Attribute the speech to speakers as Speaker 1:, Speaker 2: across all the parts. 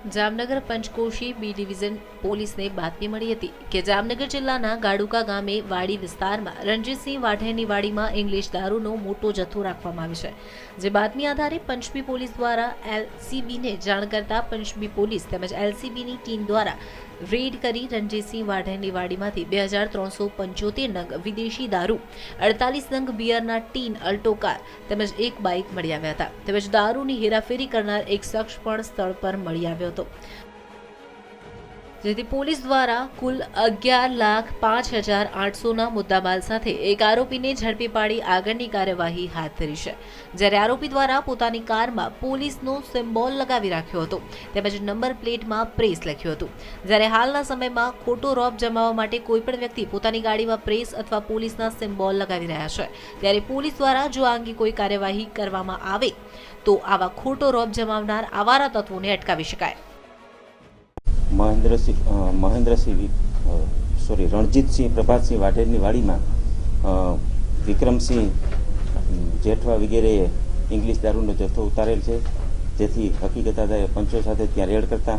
Speaker 1: Jamnagar Panchkoshi B division પોલીસને બાતમી મળી હતી કે જામનગર જિલ્લાના ગાડુકા ગામે વાડી વિસ્તારમાં રણજીતસિંહ વાઢેરની વાડીમાં ઇંગ્લિશ દારૂનો મોટો જથ્થો રાખવામાં આવ્યો છે। જે બાતમી આધારે પંચબી પોલીસ દ્વારા એલસીબીને જાણ કરતા પંચબી પોલીસ તેમજ એલસીબીની ટીમ દ્વારા રેડ કરી રણજીતસિંહ વાઢેરની વાડીમાંથી 2375 નંગ વિદેશી દારૂ, 48 નંગ બિયરના ટીન, અલ્ટો કાર તેમજ એક બાઇક મળી આવ્યા હતા। તેમજ દારૂની હેરાફેરી કરનાર એક શખ્સ પણ સ્થળ પર મળી આવ્યો હતો, જેથી પોલીસ દ્વારા કુલ 11,05,800ના મુદ્દામાલ સાથે એક આરોપીને ઝડપી પાડી આગળની કાર્યવાહી હાથ ધરી છે। જ્યારે આરોપી દ્વારા પોતાની કારમાં પોલીસનો સિમ્બોલ લગાવી રાખ્યો હતો તેમજ નંબર પ્લેટમાં પ્રેસ લખ્યું હતું। જ્યારે હાલના સમયમાં ખોટો રોપ જમાવવા માટે કોઈપણ વ્યક્તિ પોતાની ગાડીમાં પ્રેસ અથવા પોલીસના સિમ્બોલ લગાવી રહ્યા છે, ત્યારે પોલીસ દ્વારા જો આ અંગે કોઈ કાર્યવાહી કરવામાં આવે તો આવા ખોટો રોપ જમાવનાર આવારા તત્વોને અટકાવી શકાય।
Speaker 2: રણજીતસિંહ પ્રભાતસિંહ વાઢેરની વાડીમાં વિક્રમસિંહ જેઠવા વગેરેએ ઇંગ્લિશ દારૂનો જથ્થો ઉતારેલ છે, જેથી હકીકત આધારે પંચો સાથે ત્યાં રેડ કરતા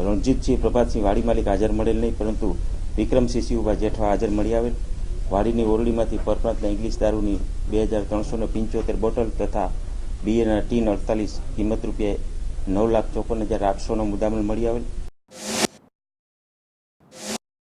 Speaker 2: રણજીતસિંહ પ્રભાતસિંહ વાડી માલિક હાજર મળેલ નહીં, પરંતુ વિક્રમસિંહ શિવભાઈ જેઠવા હાજર મળી આવેલ। વાડીની ઓરડીમાંથી પરપ્રાંતના ઇંગ્લિશ દારૂની 2375 બોટલ તથા બિયરના ટીન 48 કિંમત રૂપિયા 9,54,800નો મુદ્દામાલ મળી આવેલ।